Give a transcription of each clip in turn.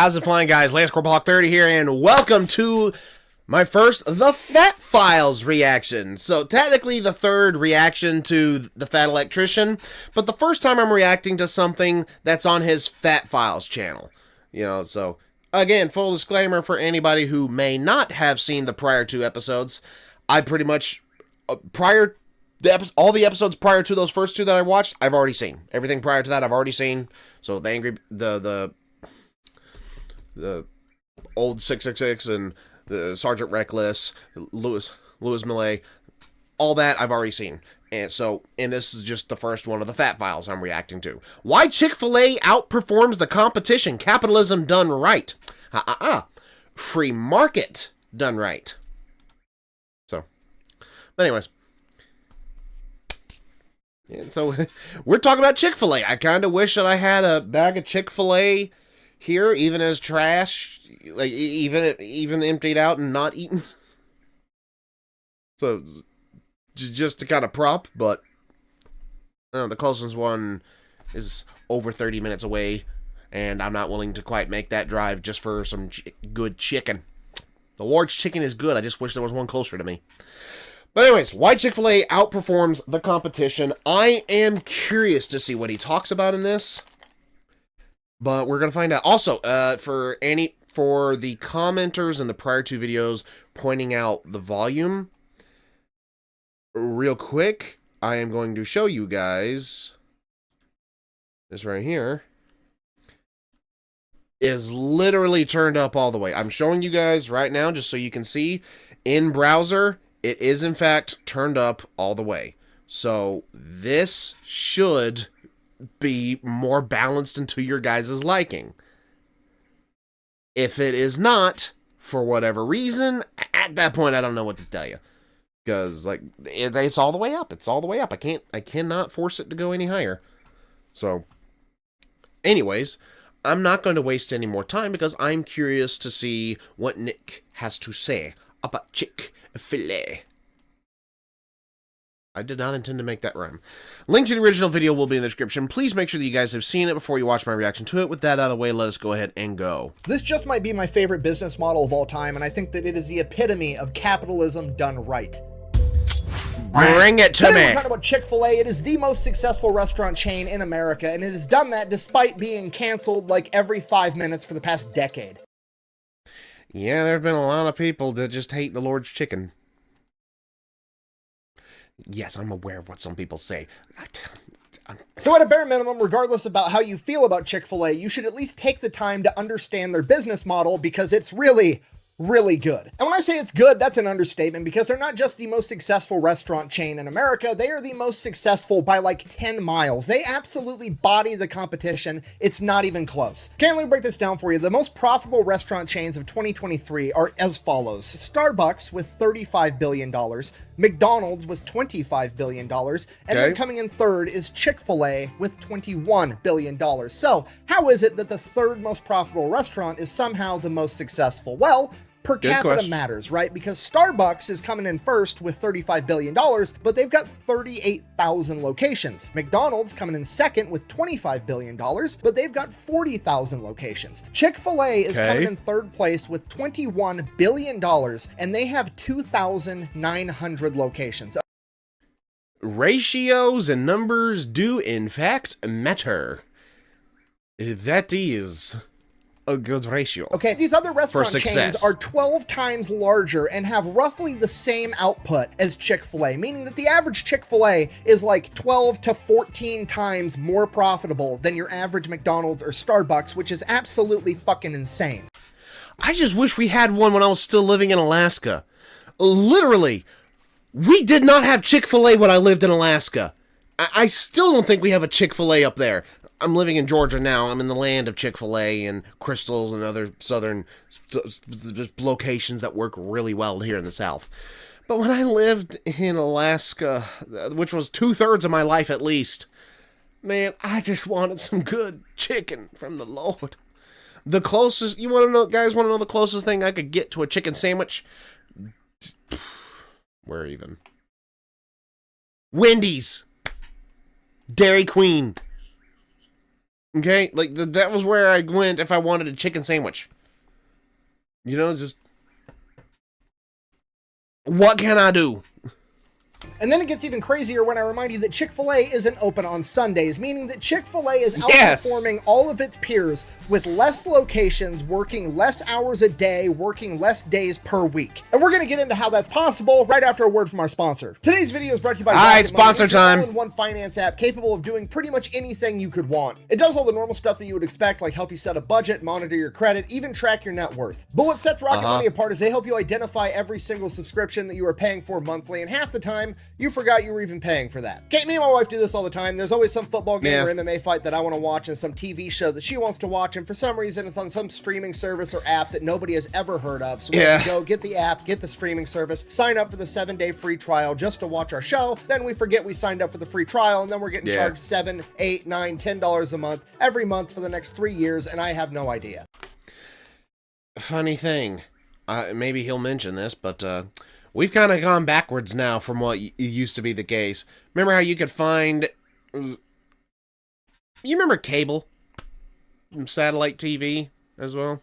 How's it flying, guys? Lance Corporal Hawk 30 here, and welcome to my first The Fat Files reaction. So, technically the third reaction to The Fat Electrician, but the first time I'm reacting to something that's on his Fat Files channel. You know, so, again, full disclaimer for anybody who may not have seen the prior two episodes, I pretty much, all the episodes prior to those first two that I watched, I've already seen. Everything prior to that, I've already seen. So, the old 666 and the Sergeant Reckless, Louis Millet, all that I've already seen. And this is just the first one of the Fat Files I'm reacting to. Why Chick-fil-A outperforms the competition. Capitalism done right. Free market done right. So, but anyways. And so, we're talking about Chick-fil-A. I kind of wish that I had a bag of Chick-fil-A here, even as trash, like even emptied out and not eaten. So just to kind of prop, but the closest one is over 30 minutes away, and I'm not willing to quite make that drive just for some good chicken. The large chicken is good. I just wish there was one closer to me. But anyways, why Chick-fil-A outperforms the competition. I am curious to see what he talks about in this. But we're going to find out. Also, for the commenters in the prior two videos pointing out the volume, real quick, I am going to show you guys this right here is literally turned up all the way. I'm showing you guys right now just so you can see. In browser, it is in fact turned up all the way. So this should be more balanced into your guys' liking. If it is not, for whatever reason, at that point I don't know what to tell you, because like it's all the way up. It's all the way up. I cannot force it to go any higher. So, anyways, I'm not going to waste any more time because I'm curious to see what Nick has to say about Chick-fil-A. I did not intend to make that rhyme. Link to the original video will be in the description. Please make sure that you guys have seen it before you watch my reaction to it. With that out of the way, let us go ahead and go. This just might be my favorite business model of all time, and I think that it is the epitome of capitalism done right. Bring it to me. Today we're talking about Chick-fil-A. It is the most successful restaurant chain in America, and it has done that despite being canceled like every 5 minutes for the past decade. Yeah, there have been a lot of people that just hate the Lord's chicken. Yes, I'm aware of what some people say. So at a bare minimum, regardless about how you feel about Chick-fil-A, you should at least take the time to understand their business model because it's really good. And when I say it's good, that's an understatement because they're not just the most successful restaurant chain in America, they are the most successful by like 10 miles. They absolutely body the competition. It's not even close. Okay, let me break this down for you. The most profitable restaurant chains of 2023 are as follows. Starbucks with $35 billion, McDonald's with $25 billion, and then coming in third is Chick-fil-A with $21 billion. So how is it that the third most profitable restaurant is somehow the most successful? Well, per capita matters, right? Because Starbucks is coming in first with $35 billion, but they've got 38,000 locations. McDonald's coming in second with $25 billion, but they've got 40,000 locations. Chick-fil-A is coming in third place with $21 billion, and they have 2,900 locations. Ratios and numbers do in fact matter. That is a good ratio. Okay, these other restaurant chains are 12 times larger and have roughly the same output as Chick-fil-A, meaning that the average Chick-fil-A is like 12 to 14 times more profitable than your average McDonald's or Starbucks, which is absolutely fucking insane. I just wish we had one when I was still living in Alaska. Literally, we did not have Chick-fil-A when I lived in Alaska. I still don't think we have a Chick-fil-A up there. I'm living in Georgia now. I'm in the land of Chick-fil-A and Crystals and other southern locations that work really well here in the South. But when I lived in Alaska, which was 2/3 of my life at least, man, I just wanted some good chicken from the Lord. The closest, you want to know, guys want to know the closest thing I could get to a chicken sandwich? Where even? Wendy's. Dairy Queen. Okay, like that was where I went if I wanted a chicken sandwich. You know, just what can I do? And then it gets even crazier when I remind you that Chick-fil-A isn't open on Sundays, meaning that Chick-fil-A is Yes. outperforming all of its peers with less locations, working less hours a day, working less days per week. And we're going to get into how that's possible right after a word from our sponsor. Today's video is brought to you by All right, Rocket Money. sponsor It's your time. all-in-one finance app capable of doing pretty much anything you could want. It does all the normal stuff that you would expect, like help you set a budget, monitor your credit, even track your net worth. But what sets Rocket Money apart is they help you identify every single subscription that you are paying for monthly, and half the time, you forgot you were even paying for that. Okay, me and my wife do this all the time. There's always some football game or MMA fight that I want to watch and some TV show that she wants to watch, and for some reason it's on some streaming service or app that nobody has ever heard of. So we have to go get the app, get the streaming service, sign up for the 7-day free trial just to watch our show. Then we forget we signed up for the free trial, and then we're getting charged $7, $8, $9, $10 a month every month for the next 3 years, and I have no idea. Funny thing, maybe he'll mention this, but we've kind of gone backwards now from what used to be the case. Remember how you could find... You remember cable? Satellite TV as well?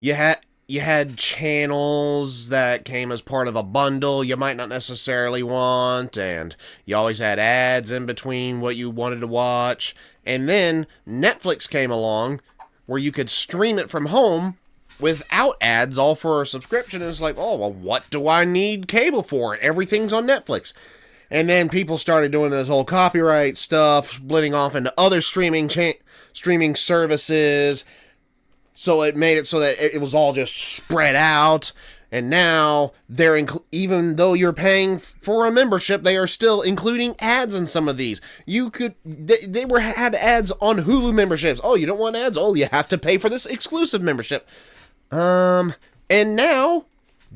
You had channels that came as part of a bundle you might not necessarily want, and you always had ads in between what you wanted to watch. And then Netflix came along where you could stream it from home without ads, all for a subscription. And it's like, oh, well, what do I need cable for? Everything's on Netflix. And then people started doing this whole copyright stuff, splitting off into other streaming services. So it made it so that it was all just spread out. And now they're even though you're paying for a membership, they are still including ads in some of these. You could had ads on Hulu memberships. Oh, you don't want ads? Oh, you have to pay for this exclusive membership. And now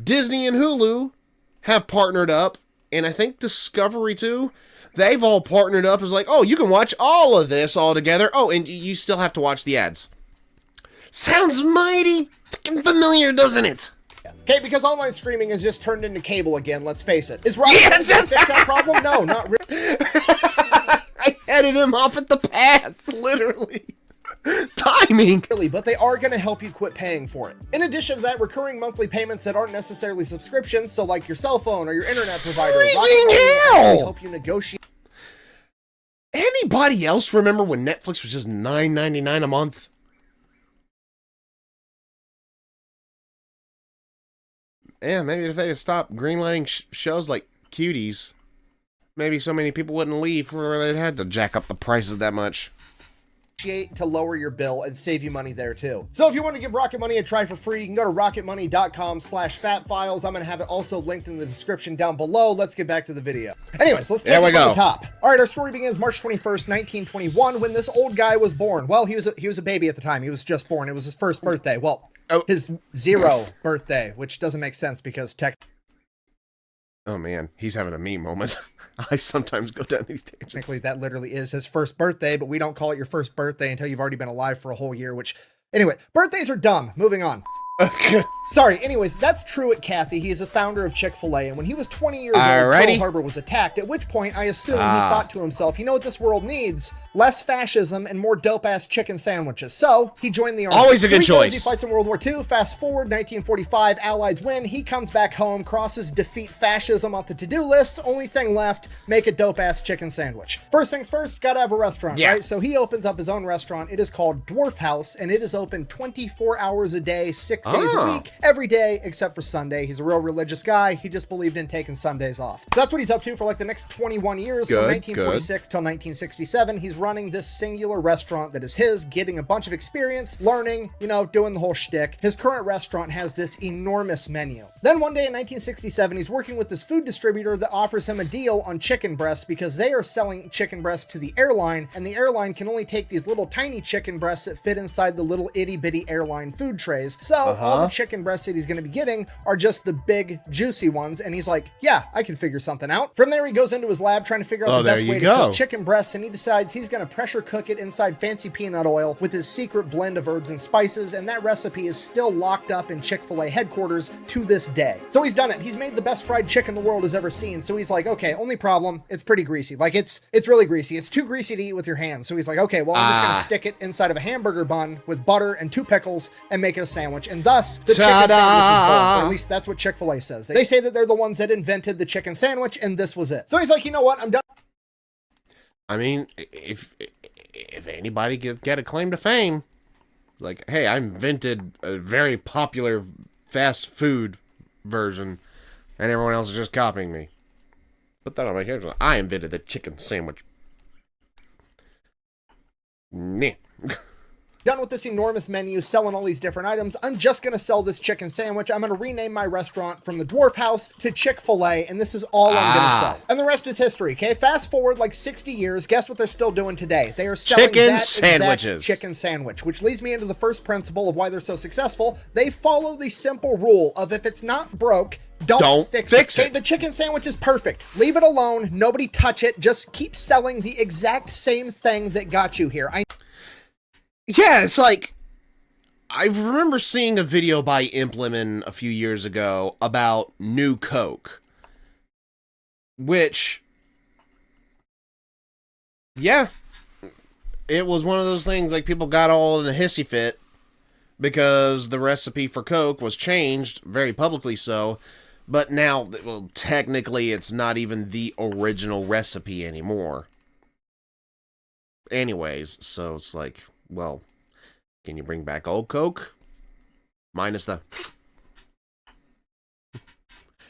Disney and Hulu have partnered up, and I think Discovery too. They've all partnered up as like, oh, you can watch all of this all together. Oh, and you still have to watch the ads. Sounds mighty fucking familiar, doesn't it? Okay, because online streaming has just turned into cable again, let's face it. Is Rocket Money going to fix that problem? No, not really. I headed him off at the pass, literally. Timing! Really, but they are going to help you quit paying for it. In addition to that, recurring monthly payments that aren't necessarily subscriptions, so like your cell phone or your internet provider, Rocket Money will actually help you negotiate. Anybody else remember when Netflix was just $9.99 a month? Yeah, maybe if they had stopped greenlighting shows like Cuties, maybe so many people wouldn't leave where they had to jack up the prices that much. To lower your bill and save you money there too. So if you want to give Rocket Money a try for free, you can go to rocketmoney.com/fatfiles. I'm going to have it also linked in the description down below. Let's get back to the video. Anyways, let's take it from the top. All right, our story begins March 21st, 1921, when this old guy was born. Well, he was a baby at the time. He was just born. It was his first birthday. Well, his 0th birthday, which doesn't make sense because oh man, he's having a me moment. I sometimes go down these tangents. Technically, that literally is his first birthday, but we don't call it your first birthday until you've already been alive for a whole year, which, anyway, birthdays are dumb. Moving on. Sorry, anyways, that's Truett Cathy. He is a founder of Chick-fil-A, and when he was 20 years old, Pearl Harbor was attacked, at which point I assume he thought to himself, you know what this world needs? Less fascism and more dope-ass chicken sandwiches. So, he joined the army. Always a good choice. He fights in World War II. Fast forward, 1945, Allies win. He comes back home, crosses defeat fascism off the to-do list. Only thing left, make a dope-ass chicken sandwich. First things first, gotta have a restaurant, right? So he opens up his own restaurant. It is called Dwarf House, and it is open 24 hours a day, 6 days a week, every day except for Sunday. He's a real religious guy. He just believed in taking Sundays off. So that's what he's up to for like the next 21 years, from 1946 till 1967. He's running this singular restaurant that is his, getting a bunch of experience, learning, you know, doing the whole shtick. His current restaurant has this enormous menu. Then one day in 1967, he's working with this food distributor that offers him a deal on chicken breasts because they are selling chicken breasts to the airline, and the airline can only take these little tiny chicken breasts that fit inside the little itty bitty airline food trays. So all the chicken breasts that he's going to be getting are just the big juicy ones, and he's like, yeah, I can figure something out. From there, he goes into his lab trying to figure out the best way to cook chicken breasts, and he decides he's going to pressure cook it inside fancy peanut oil with his secret blend of herbs and spices, and that recipe is still locked up in Chick-fil-A headquarters to this day. So he's done it. He's made the best fried chicken the world has ever seen. So he's like, okay, only problem, it's pretty greasy. Like, it's really greasy. It's too greasy to eat with your hands. So he's like, okay, well, I'm just going to stick it inside of a hamburger bun with butter and 2 pickles and make it a sandwich. And thus, the chicken sandwich is born. Or at least that's what Chick-fil-A says. They say that they're the ones that invented the chicken sandwich, and this was it. So he's like, you know what? I'm done. I mean, if anybody get a claim to fame, like, hey, I invented a very popular fast food version, and everyone else is just copying me. Put that on my head. I invented the chicken sandwich. Nah. Done with this enormous menu, selling all these different items, I'm just going to sell this chicken sandwich. I'm going to rename my restaurant from the Dwarf House to Chick-fil-A, and this is all I'm going to sell. And the rest is history, okay? Fast forward like 60 years, guess what they're still doing today? They are selling that exact chicken sandwich, which leads me into the first principle of why they're so successful. They follow the simple rule of if it's not broke, don't fix it. Okay, the chicken sandwich is perfect. Leave it alone. Nobody touch it. Just keep selling the exact same thing that got you here. Yeah, it's like, I remember seeing a video by Implement a few years ago about New Coke, which, yeah, it was one of those things, like, people got all in a hissy fit because the recipe for Coke was changed, very publicly so, but now, well, technically it's not even the original recipe anymore. Anyways, so it's like, well, can you bring back old Coke? Minus the...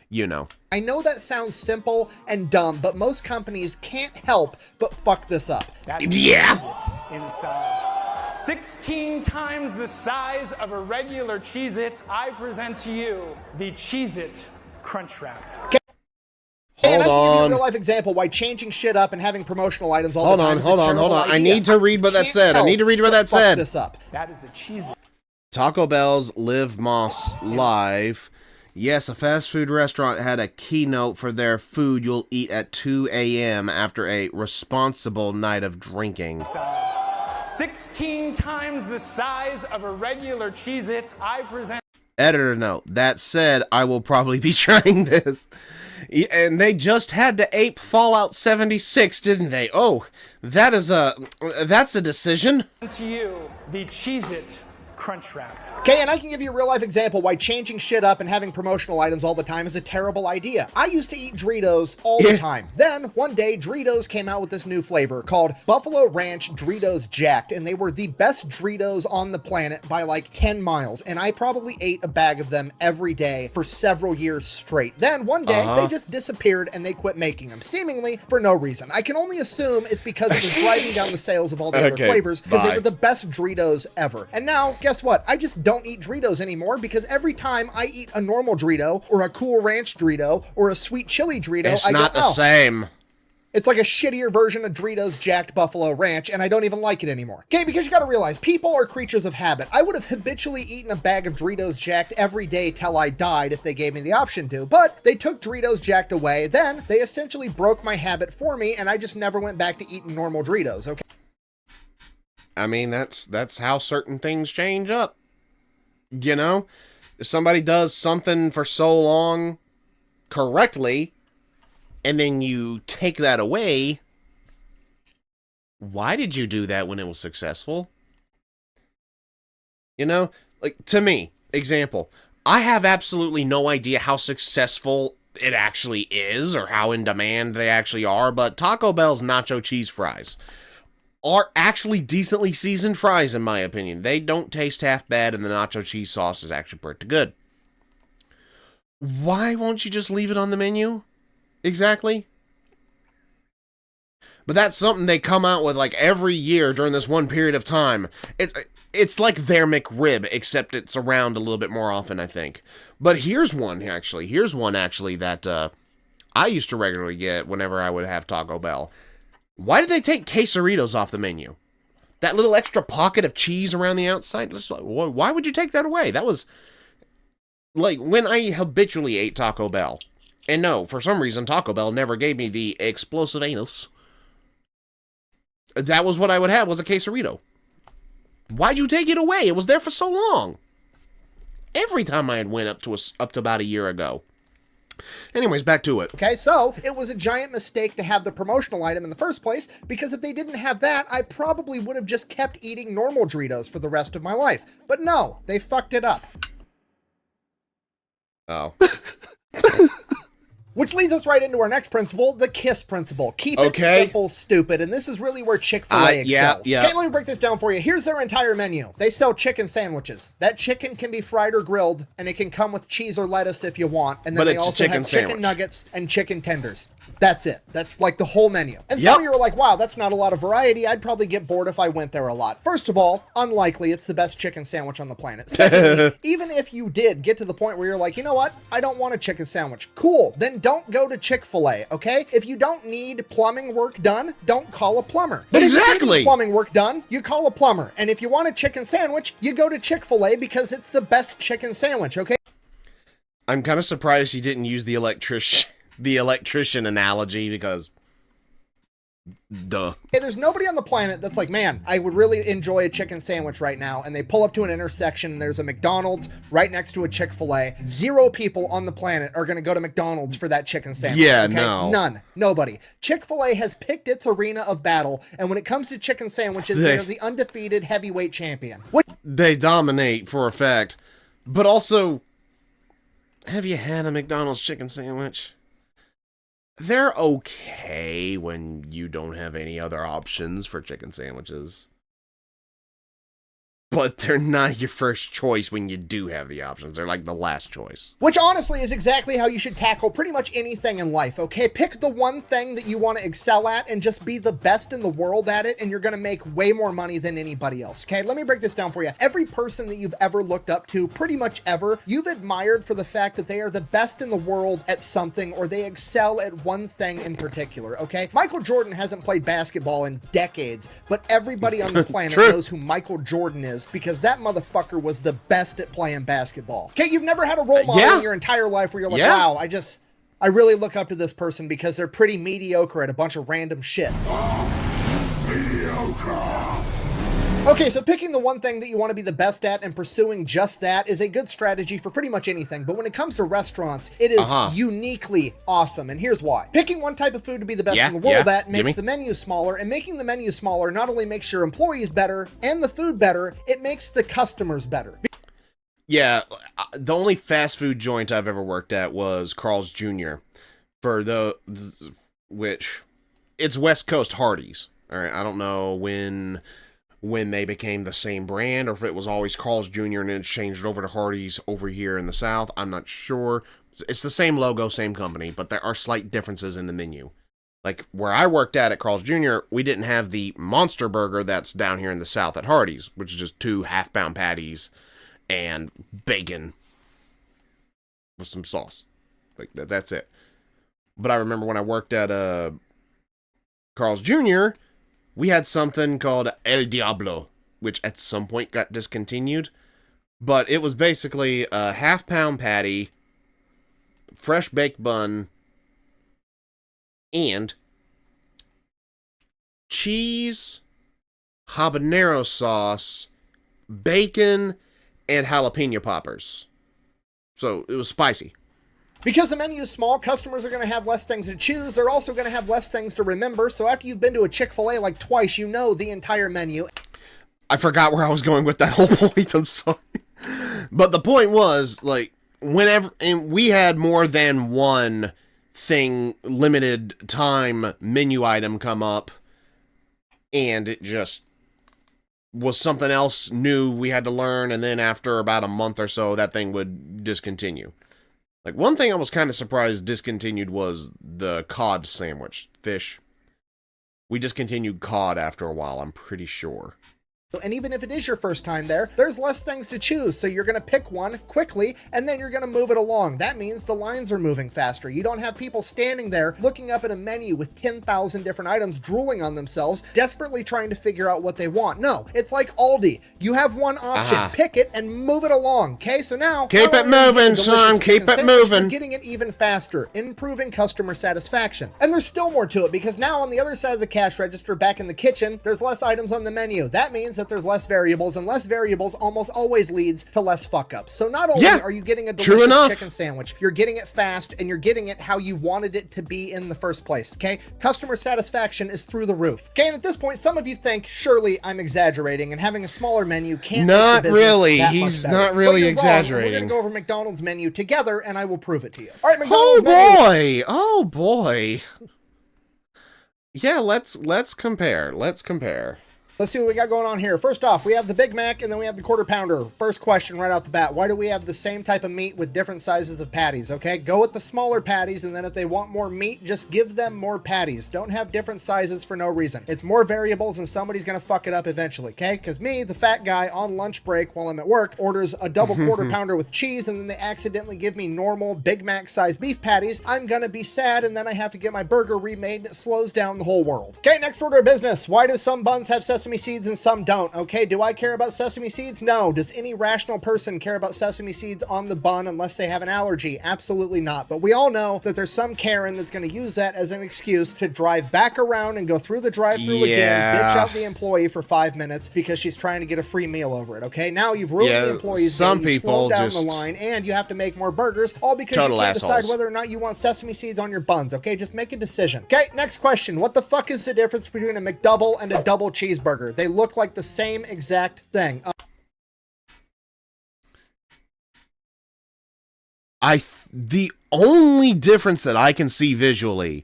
You know. I know that sounds simple and dumb, but most companies can't help but fuck this up. Yeah! Inside. 16 times the size of a regular Cheez-It, I present to you the Cheez-It Crunch Wrap. And I can give you a real life example why changing shit up and having promotional items all the time is a terrible idea. I need to read what that said. I need to read what that said. This up. That is a Cheez-It. Taco Bell's Live Moss Live. Yes, a fast food restaurant had a keynote for their food you'll eat at 2 a.m. after a responsible night of drinking. 16 times the size of a regular Cheez-It, I present... Editor note. That said, I will probably be trying this. And they just had to ape Fallout 76, didn't they? Oh, that's a decision. To you, the Cheez-It Crunch Wrap. Okay, and I can give you a real life example why changing shit up and having promotional items all the time is a terrible idea. I used to eat Doritos all the time. Then, one day, Doritos came out with this new flavor called Buffalo Ranch Doritos Jacked, and they were the best Doritos on the planet by like 10 miles, and I probably ate a bag of them every day for several years straight. Then, one day, they just disappeared and they quit making them, seemingly for no reason. I can only assume it's because it was driving down the sales of all the other flavors, because they were the best Doritos ever. And now, guess what? I just don't eat Doritos anymore because every time I eat a normal Dorito or a Cool Ranch Dorito or a sweet chili Dorito, it's not the same. It's like a shittier version of Doritos Jacked Buffalo Ranch, and I don't even like it anymore. Okay, because you gotta realize, people are creatures of habit. I would have habitually eaten a bag of Doritos Jacked every day till I died if they gave me the option to, but they took Doritos Jacked away, then they essentially broke my habit for me, and I just never went back to eating normal Doritos, okay? I mean, that's how certain things change up. You know? If somebody does something for so long correctly, and then you take that away, why did you do that when it was successful? You know? Like, to me, example, I have absolutely no idea how successful it actually is, or how in demand they actually are, but Taco Bell's nacho cheese fries are actually decently seasoned fries, in my opinion. They don't taste half bad, and the nacho cheese sauce is actually pretty good. Why won't you just leave it on the menu? Exactly. But that's something they come out with like every year during this one period of time. It's like their McRib, except it's around a little bit more often, I think. But here's one actually that I used to regularly get whenever I would have Taco Bell. Why did they take quesaritos off the menu? That little extra pocket of cheese around the outside? Why would you take that away? That was, like, when I habitually ate Taco Bell. And no, for some reason, Taco Bell never gave me the explosive anus. That was what I would have, was a quesarito. Why'd you take it away? It was there for so long. Every time I had went up to about a year ago. Anyways, back to it. Okay, so it was a giant mistake to have the promotional item in the first place, because if they didn't have that, I probably would have just kept eating normal Doritos for the rest of my life. But no, they fucked it up. Oh. Which leads us right into our next principle, the KISS principle. Keep it simple, stupid. And this is really where Chick-fil-A excels. Yeah. Okay, let me break this down for you. Here's their entire menu. They sell chicken sandwiches. That chicken can be fried or grilled, and it can come with cheese or lettuce if you want. And then they also have chicken nuggets and chicken tenders. That's it. That's like the whole menu. And some of you are like, wow, that's not a lot of variety. I'd probably get bored if I went there a lot. First of all, unlikely. It's the best chicken sandwich on the planet. Secondly, even if you did get to the point where you're like, you know what? I don't want a chicken sandwich. Cool. Then don't go to Chick-fil-A, okay? If you don't need plumbing work done, don't call a plumber. But if you need plumbing work done, you call a plumber. And if you want a chicken sandwich, you go to Chick-fil-A because it's the best chicken sandwich, okay? I'm kind of surprised you didn't use the electrician analogy, because duh. Hey, there's nobody on the planet that's like, man, I would really enjoy a chicken sandwich right now, and they pull up to an intersection and there's a McDonald's right next to a Chick-fil-A. 0 people on the planet are going to go to McDonald's for that chicken sandwich. Yeah, okay? no. None. Nobody. Chick-fil-A has picked its arena of battle, and when it comes to chicken sandwiches, they're the undefeated heavyweight champion. They dominate for a fact. But also, have you had a McDonald's chicken sandwich? They're okay when you don't have any other options for chicken sandwiches. But they're not your first choice when you do have the options. They're like the last choice. Which honestly is exactly how you should tackle pretty much anything in life, okay? Pick the one thing that you want to excel at and just be the best in the world at it, and you're going to make way more money than anybody else, okay? Let me break this down for you. Every person that you've ever looked up to, pretty much ever, you've admired for the fact that they are the best in the world at something, or they excel at one thing in particular, okay? Michael Jordan hasn't played basketball in decades, but everybody on the planet knows who Michael Jordan is, because that motherfucker was the best at playing basketball. Okay, you've never had a role model in your entire life where you're like, wow, I really look up to this person because they're pretty mediocre at a bunch of random shit. Okay, so picking the one thing that you want to be the best at and pursuing just that is a good strategy for pretty much anything. But when it comes to restaurants, it is uniquely awesome. And here's why. Picking one type of food to be the best in the world at makes the menu smaller. And making the menu smaller not only makes your employees better and the food better, it makes the customers better. Yeah, the only fast food joint I've ever worked at was Carl's Jr. Which, it's West Coast Hardee's. All right, I don't know when they became the same brand, or if it was always Carl's Jr. and it changed over to Hardee's over here in the South. I'm not sure. It's the same logo, same company, but there are slight differences in the menu. Like, where I worked at Carl's Jr., we didn't have the monster burger that's down here in the South at Hardee's, which is just 2 half-pound patties and bacon with some sauce. Like, that's it. But I remember when I worked at Carl's Jr., we had something called El Diablo, which at some point got discontinued. But it was basically a half-pound patty, fresh baked bun, and cheese, habanero sauce, bacon, and jalapeno poppers. So it was spicy. Because the menu is small, customers are going to have less things to choose. They're also going to have less things to remember. So after you've been to a Chick-fil-A like twice, you know the entire menu. I forgot where I was going with that whole point. I'm sorry. But the point was, like, whenever, and we had more than one thing, limited time menu item come up, and it just was something else new we had to learn, and then after about a month or so, that thing would discontinue. Like, one thing I was kind of surprised discontinued was the cod sandwich. Fish. We discontinued cod after a while, I'm pretty sure. And even if it is your first time there, there's less things to choose. So you're going to pick one quickly and then you're going to move it along. That means the lines are moving faster. You don't have people standing there looking up at a menu with 10,000 different items, drooling on themselves, desperately trying to figure out what they want. No, it's like Aldi. You have one option, pick it and move it along. Okay, so now keep it moving, son. Keep it moving. You're getting it even faster, improving customer satisfaction. And there's still more to it because now on the other side of the cash register back in the kitchen, there's less items on the menu. That means that there's less variables, and less variables almost always leads to less fuck ups. So not only are you getting a delicious chicken sandwich, you're getting it fast and you're getting it how you wanted it to be in the first place. Okay, customer satisfaction is through the roof. Okay, and at this point some of you think surely I'm exaggerating and having a smaller menu can't not make the business really that he's much better. not really But you're wrong, and exaggerating. we're gonna go over McDonald's menu together and I will prove it to you. All right, McDonald's menu. Oh boy. Yeah, let's compare. Let's see what we got going on here. First off, we have the Big Mac and then we have the Quarter Pounder. First question right off the bat. Why do we have the same type of meat with different sizes of patties? Okay, go with the smaller patties, and then if they want more meat, just give them more patties. Don't have different sizes for no reason. It's more variables and somebody's gonna fuck it up eventually, okay? Because me, the fat guy on lunch break while I'm at work, orders a double Quarter Pounder with cheese, and then they accidentally give me normal Big Mac sized beef patties. I'm gonna be sad, and then I have to get my burger remade, and it slows down the whole world. Okay, next order of business. Why do some buns have sesame seeds and some don't? Okay, do I care about sesame seeds? No. Does any rational person care about sesame seeds on the bun unless they have an allergy? Absolutely not. But we all know that there's some Karen that's going to use that as an excuse to drive back around and go through the drive-thru again, bitch out the employee for 5 minutes because she's trying to get a free meal over it. Okay, now you've ruined the employee's day, you've slowed down the line, and you have to make more burgers, all because you can't decide whether or not you want sesame seeds on your buns. Okay, just make a decision. Okay, next question. What the fuck is the difference between a McDouble and a double cheeseburger? They look like the same exact thing. The only difference that I can see visually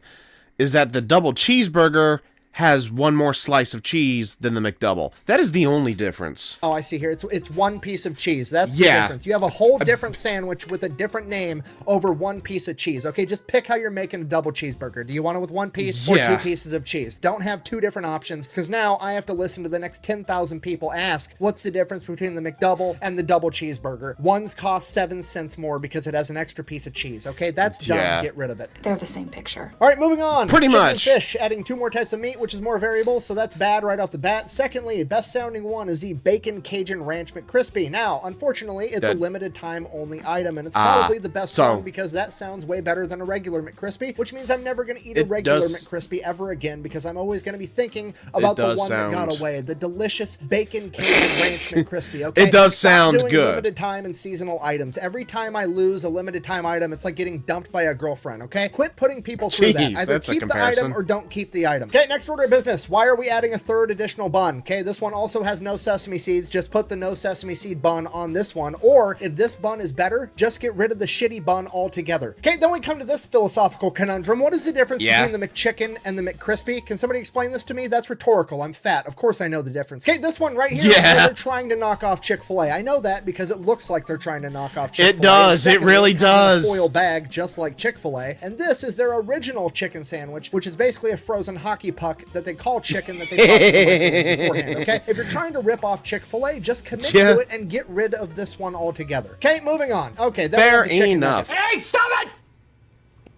is that the double cheeseburger has one more slice of cheese than the McDouble. That is the only difference. Oh, I see here. It's one piece of cheese. That's the difference. You have a whole different sandwich with a different name over one piece of cheese. Okay, just pick how you're making a double cheeseburger. Do you want it with one piece or two pieces of cheese? Don't have two different options, because now I have to listen to the next 10,000 people ask, what's the difference between the McDouble and the double cheeseburger? One's cost 7 cents more because it has an extra piece of cheese. Okay, that's dumb. Get rid of it. They're the same picture. All right, moving on. Pretty Chicken much. and fish, adding 2 more types of meat, which is more variable, so that's bad right off the bat. Secondly, best sounding one is the Bacon Cajun Ranch McCrispy. Now, unfortunately, it's a limited time only item, and it's probably the best one because that sounds way better than a regular McCrispy, which means I'm never going to eat a regular McCrispy ever again because I'm always going to be thinking about the one that got away, the delicious Bacon Cajun Ranch McCrispy. Okay, it does Stop sound doing good. Limited time and seasonal items. Every time I lose a limited time item, it's like getting dumped by a girlfriend. Okay, quit putting people through that. Either keep the item or don't keep the item. Okay, next order of business. Why are we adding a third additional bun? Okay, this one also has no sesame seeds. Just put the no sesame seed bun on this one. Or if this bun is better, just get rid of the shitty bun altogether. Okay, then we come to this philosophical conundrum. What is the difference between the McChicken and the McCrispy? Can somebody explain this to me? That's rhetorical. I'm fat. Of course I know the difference. Okay, this one right here is where they're trying to knock off Chick-fil-A. I know that because it looks like they're trying to knock off Chick-fil-A. It does. Secondly, it really it comes in does. a foil bag, just like Chick-fil-A. And this is their original chicken sandwich, which is basically a frozen hockey puck that they call chicken that they beforehand, okay? If you're trying to rip off Chick-fil-A, just commit to it and get rid of this one altogether. Okay, moving on. Okay, then we have the chicken nuggets. Hey, stop it!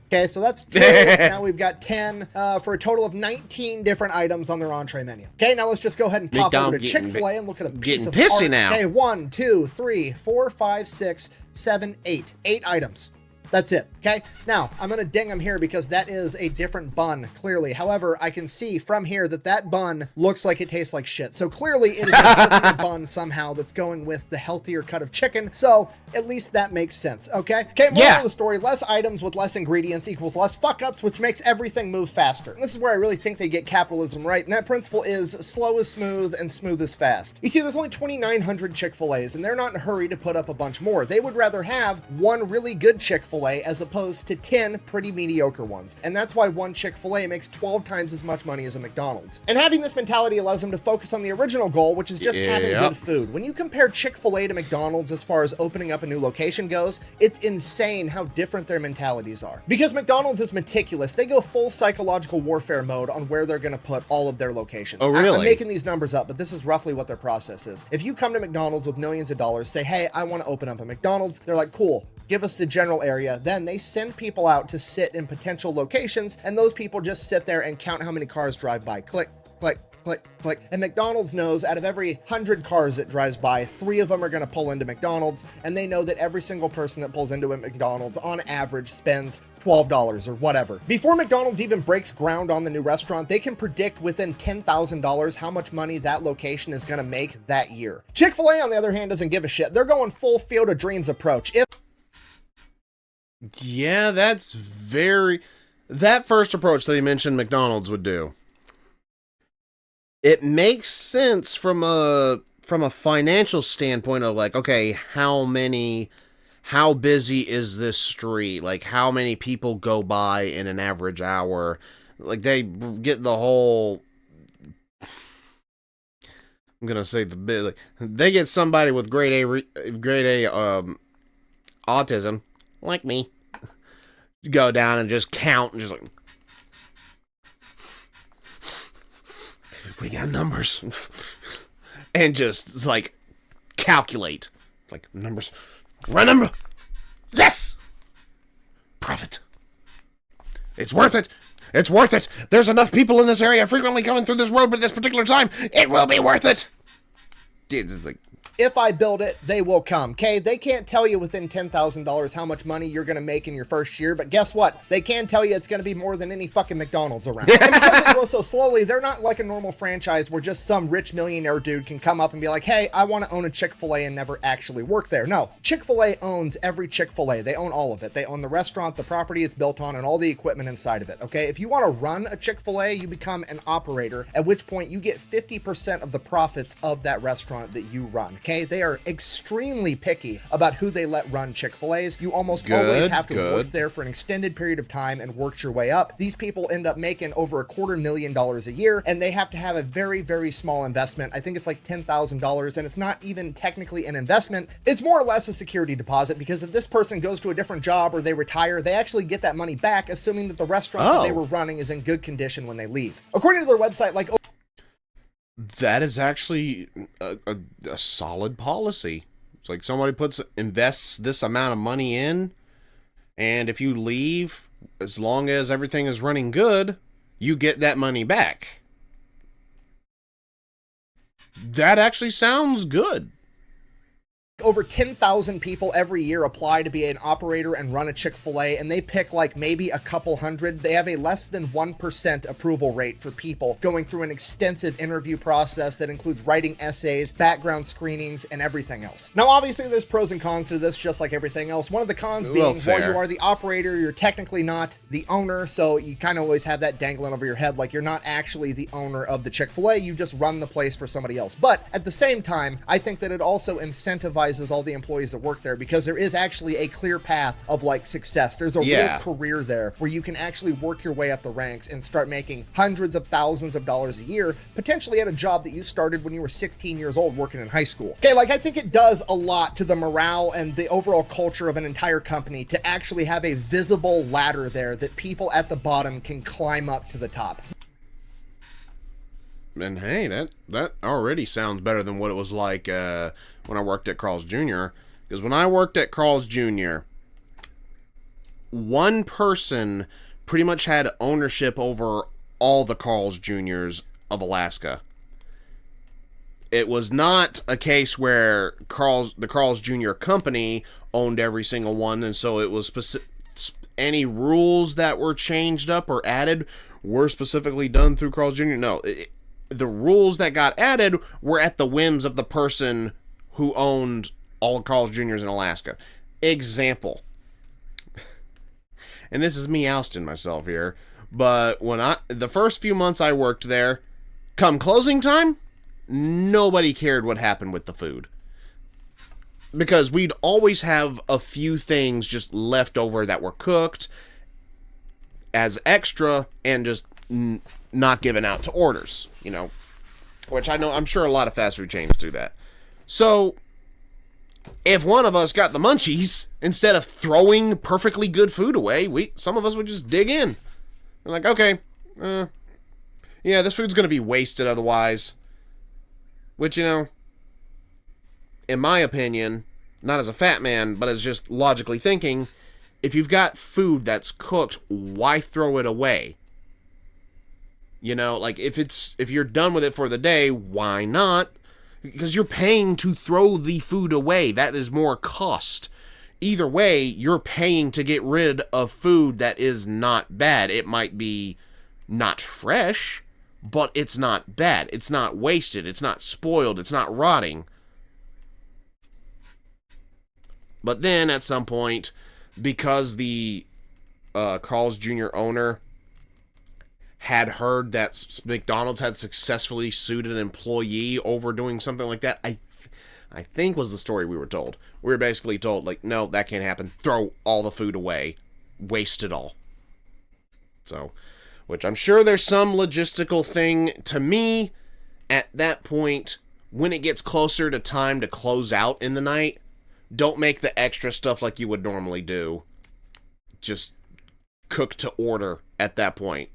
Okay, so that's 2. Now we've got 10 for a total of 19 different items on their entree menu. Okay, now let's just go ahead and pop over to Chick-fil-A and look at a piece of pissy art. now. Okay, 1, 2, 3, 4, 5, 6, 7, 8. 8 items. That's it, okay? Now, I'm going to ding them here because that is a different bun, clearly. However, I can see from here that that bun looks like it tastes like shit. So clearly it is a healthier bun somehow that's going with the healthier cut of chicken. So at least that makes sense, okay? Okay, moral of the story, less items with less ingredients equals less fuck-ups, which makes everything move faster. And this is where I really think they get capitalism right, and that principle is slow is smooth and smooth is fast. You see, there's only 2,900 Chick-fil-A's, and they're not in a hurry to put up a bunch more. They would rather have one really good Chick-fil-A Chick-fil-A as opposed to 10 pretty mediocre ones. And that's why one Chick-fil-A makes 12 times as much money as a McDonald's. And having this mentality allows them to focus on the original goal, which is just having good food. When you compare Chick-fil-A to McDonald's as far as opening up a new location goes, it's insane how different their mentalities are. Because McDonald's is meticulous, they go full psychological warfare mode on where they're going to put all of their locations. Oh, really? I'm making these numbers up, but this is roughly what their process is. If you come to McDonald's with millions of dollars, say, hey, I want to open up a McDonald's, they're like, cool, give us the general area. Then they send people out to sit in potential locations, and those people just sit there and count how many cars drive by. Click, click, click, click. And McDonald's knows out of every 100 cars that drives by, 3 of them are going to pull into McDonald's, and they know that every single person that pulls into a McDonald's on average spends $12 or whatever. Before McDonald's even breaks ground on the new restaurant, they can predict within $10,000 how much money that location is going to make that year. Chick-fil-A, on the other hand, doesn't give a shit. They're going full Field of Dreams approach. Yeah, that's very... That first approach that he mentioned McDonald's would do. It makes sense from a financial standpoint of like, okay, how busy is this street? Like, how many people go by in an average hour? Like, they get the whole... I'm gonna say the bit, like, they get somebody with grade A autism, like me, go down and just count and just like, we got numbers, and just like calculate, like numbers, run number, yes, profit, it's worth it. It's worth it. There's enough people in this area frequently going through this road at this particular time. It will be worth it. It's like, if I build it, they will come, okay? They can't tell you within $10,000 how much money you're going to make in your first year, but guess what? They can tell you it's going to be more than any fucking McDonald's around. And because they grow so slowly, they're not like a normal franchise where just some rich millionaire dude can come up and be like, hey, I want to own a Chick-fil-A and never actually work there. No, Chick-fil-A owns every Chick-fil-A. They own all of it. They own the restaurant, the property it's built on, and all the equipment inside of it, okay? If you want to run a Chick-fil-A, you become an operator, at which point you get 50% of the profits of that restaurant that you run, okay? They are extremely picky about who they let run Chick-fil-A's. You almost always have to work there for an extended period of time and work your way up. These people end up making over $250,000 a year, and they have to have a very, very small investment. I think it's like $10,000, and it's not even technically an investment. It's more or less a security deposit, because if this person goes to a different job or they retire, they actually get that money back, assuming that the restaurant that they were running is in good condition when they leave. According to their website, like, that is actually a solid policy. It's like somebody invests this amount of money in, and if you leave, as long as everything is running good, you get that money back. That actually sounds good. over 10,000 people every year apply to be an operator and run a Chick-fil-A, and they pick like maybe a couple hundred. They have a less than 1% approval rate for people going through an extensive interview process that includes writing essays, background screenings, and everything else. Now, obviously, there's pros and cons to this, just like everything else. One of the cons being, while you are the operator, you're technically not the owner, so you kind of always have that dangling over your head, like you're not actually the owner of the Chick-fil-A, you just run the place for somebody else. But at the same time, I think that it also incentivizes all the employees that work there, because there is actually a clear path of like success. There's a real career there where you can actually work your way up the ranks and start making hundreds of thousands of dollars a year, potentially at a job that you started when you were 16 years old working in high school. Okay, like I think it does a lot to the morale and the overall culture of an entire company to actually have a visible ladder there that people at the bottom can climb up to the top. And hey, that already sounds better than what it was like when I worked at Carl's Jr. Because when I worked at Carl's Jr., one person pretty much had ownership over all the Carl's Jr.'s of Alaska. It was not a case where the Carl's Jr. company owned every single one, and so it was any rules that were changed up or added were specifically done through Carl's Jr. No, the rules that got added were at the whims of the person who owned all Carl's Jr.'s in Alaska. Example. And this is me ousting myself here, but the first few months I worked there, come closing time, nobody cared what happened with the food. because we'd always have a few things just left over that were cooked as extra and just not given out to orders, you know, which I'm sure a lot of fast food chains do that. So if one of us got the munchies, instead of throwing perfectly good food away, some of us would just dig in. We're like, okay, yeah, this food's going to be wasted otherwise. Which, you know, in my opinion, not as a fat man, but as just logically thinking, if you've got food that's cooked, why throw it away? You know, like, if you're done with it for the day, why not? Because you're paying to throw the food away. That is more cost. Either way, you're paying to get rid of food that is not bad. It might be not fresh, but it's not bad. It's not wasted. It's not spoiled. It's not rotting. But then at some point, because the Carl's Jr. owner had heard that McDonald's had successfully sued an employee over doing something like that, I think was the story we were told. We were basically told, like, no, that can't happen. Throw all the food away. Waste it all. So, which I'm sure there's some logistical thing. To me, at that point, when it gets closer to time to close out in the night, don't make the extra stuff like you would normally do. Just cook to order at that point.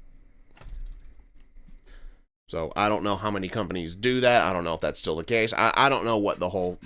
So, I don't know how many companies do that. I don't know if that's still the case. I don't know what the whole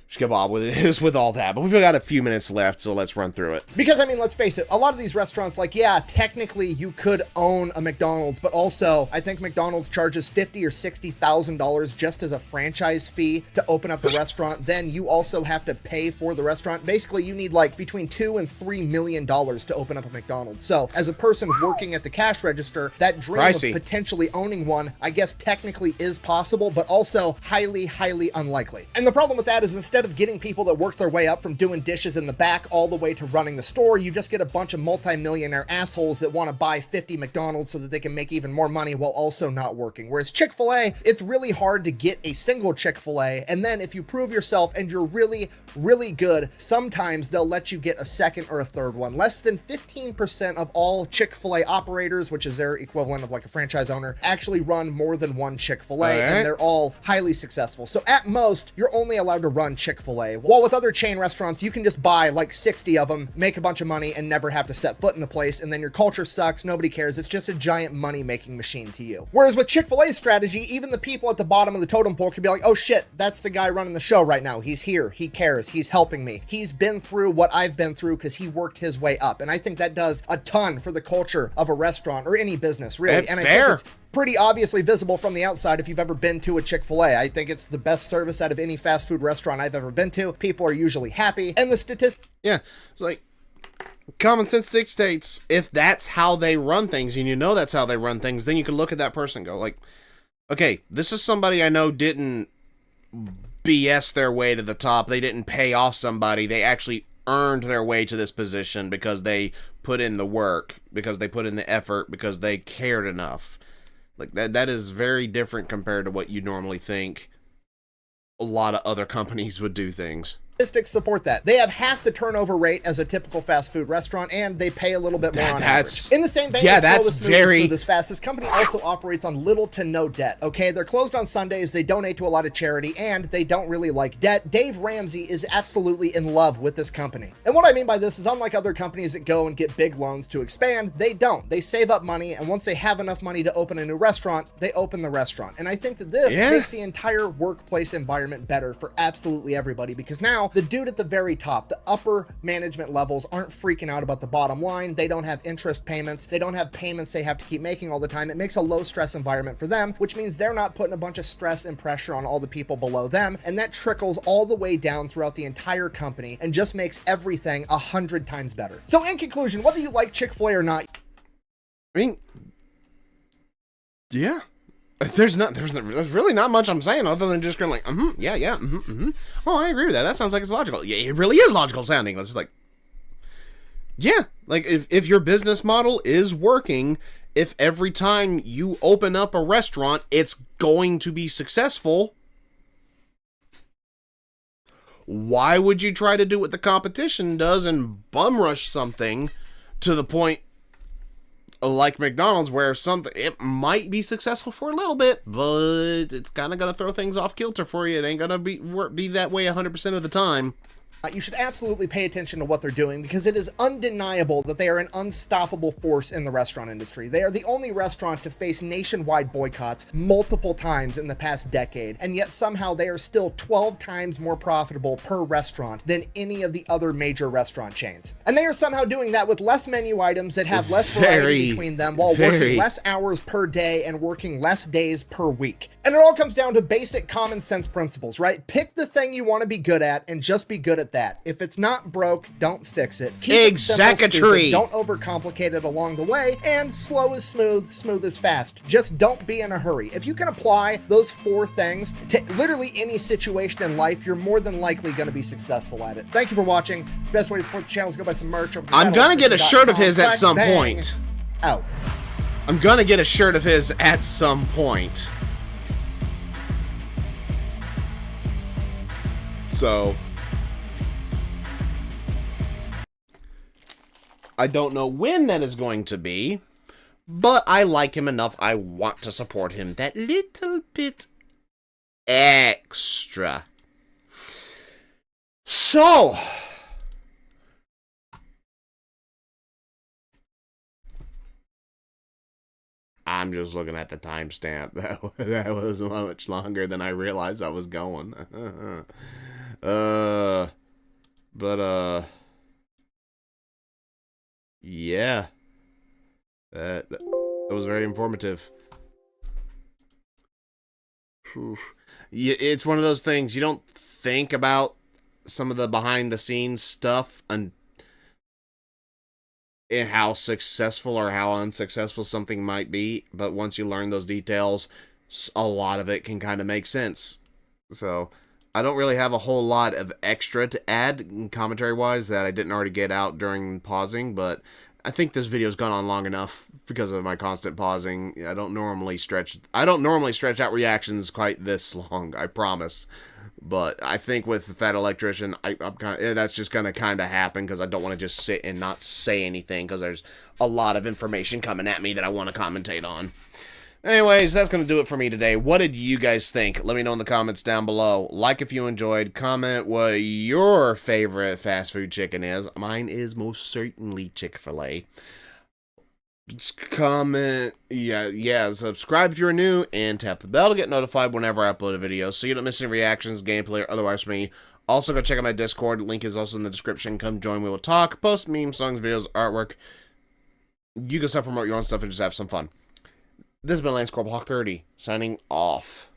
shkebab with it is with all that. But we've got a few minutes left, so let's run through it. Because, I mean, let's face it, a lot of these restaurants, like, yeah, technically you could own a McDonald's, but also I think McDonald's charges $50,000 or $60,000 just as a franchise fee to open up the restaurant. Then you also have to pay for the restaurant. Basically, you need like between $2 and $3 million to open up a McDonald's. So as a person working at the cash register, that dream of potentially owning one, I guess technically is possible, but also highly, highly unlikely. And the problem with that is instead of getting people that work their way up from doing dishes in the back all the way to running the store, you just get a bunch of multi-millionaire assholes that want to buy 50 McDonald's so that they can make even more money while also not working. Whereas Chick-fil-A, it's really hard to get a single Chick-fil-A, and then if you prove yourself and you're really, really good, sometimes they'll let you get a second or a third one. Less than 15% of all Chick-fil-A operators, which is their equivalent of like a franchise owner, actually run more than one Chick-fil-A, and they're all highly successful. So at most, you're only allowed to run Chick-fil-A. While with other chain restaurants, you can just buy like 60 of them, make a bunch of money, and never have to set foot in the place, and then your culture sucks, nobody cares, it's just a giant money-making machine to you. Whereas with Chick-fil-A's strategy, even the people at the bottom of the totem pole could be like, oh shit, that's the guy running the show right now, he's here, he cares, he's helping me, he's been through what I've been through because he worked his way up. And I think that does a ton for the culture of a restaurant, or any business, really. And I think it's pretty obviously visible from the outside if you've ever been to a Chick-fil-A. I think it's the best service out of any fast food restaurant I've ever been to. People are usually happy, and the statistics... Yeah, it's like, common sense dictates, if that's how they run things, and you know that's how they run things, then you can look at that person and go, like, okay, this is somebody I know didn't BS their way to the top, they didn't pay off somebody, they actually earned their way to this position because they put in the work, because they put in the effort, because they cared enough. Like, that is very different compared to what you normally think a lot of other companies would do things. Statistics support that. They have half the turnover rate as a typical fast food restaurant, and they pay a little bit more on average. In the same vein as Slow the Smooth as Fast, this company also operates on little to no debt, okay? They're closed on Sundays, they donate to a lot of charity, and they don't really like debt. Dave Ramsey is absolutely in love with this company. And what I mean by this is, unlike other companies that go and get big loans to expand, they don't. They save up money, and once they have enough money to open a new restaurant, they open the restaurant. And I think that this makes the entire workplace environment better for absolutely everybody, because now the dude at the very top, the upper management levels, aren't freaking out about the bottom line. They don't have interest payments. They don't have payments they have to keep making all the time. It makes a low stress environment for them, which means they're not putting a bunch of stress and pressure on all the people below them. And that trickles all the way down throughout the entire company and just makes everything 100 times better. So in conclusion, whether you like Chick-fil-A or not, I mean, yeah. There's really not much I'm saying other than just going like, yeah, oh, I agree with that. That sounds like it's logical. Yeah, it really is logical sounding. It's just like, yeah, like if your business model is working, if every time you open up a restaurant, it's going to be successful, why would you try to do what the competition does and bum rush something to the point like McDonald's, where something, it might be successful for a little bit, but it's kind of going to throw things off kilter for you. It ain't going to be that way 100% of the time. You should absolutely pay attention to what they're doing, because it is undeniable that they are an unstoppable force in the restaurant industry. They are the only restaurant to face nationwide boycotts multiple times in the past decade, and yet somehow they are still 12 times more profitable per restaurant than any of the other major restaurant chains. And they are somehow doing that with less menu items that have less variety between them, while working less hours per day and working less days per week. And it all comes down to basic common sense principles, right? Pick the thing you want to be good at and just be good at that. If it's not broke, don't fix it. Keep it simple, stupid. Don't overcomplicate it along the way. And slow is smooth, smooth is fast. Just don't be in a hurry. If you can apply those 4 things to literally any situation in life, you're more than likely going to be successful at it. Thank you for watching. Best way to support the channel is go buy some merch over the I'm gonna get a shirt of his at some point. Out. I'm gonna get a shirt of his at some point. So I don't know when that is going to be, but I like him enough. I want to support him that little bit extra. So, I'm just looking at the timestamp. That was much longer than I realized I was going. Yeah, that was very informative. Yeah, it's one of those things you don't think about some of the behind the scenes stuff and how successful or how unsuccessful something might be, but once you learn those details, a lot of it can kind of make sense. So I don't really have a whole lot of extra to add commentary-wise that I didn't already get out during pausing, but I think this video's gone on long enough because of my constant pausing. I don't normally stretch out reactions quite this long, I promise. But I think with Fat Electrician, I'm kind of, that's just going to kind of happen because I don't want to just sit and not say anything because there's a lot of information coming at me that I want to commentate on. Anyways, that's going to do it for me today. What did you guys think? Let me know in the comments down below. Like if you enjoyed. Comment what your favorite fast food chicken is. Mine is most certainly Chick-fil-A. Just comment. Yeah, subscribe if you're new. And tap the bell to get notified whenever I upload a video so you don't miss any reactions, gameplay, or otherwise from me. Also, go check out my Discord. Link is also in the description. Come join me. We'll talk, post memes, songs, videos, artwork. You can self-promote your own stuff and just have some fun. This has been Lance Corporal Hawk 30, signing off.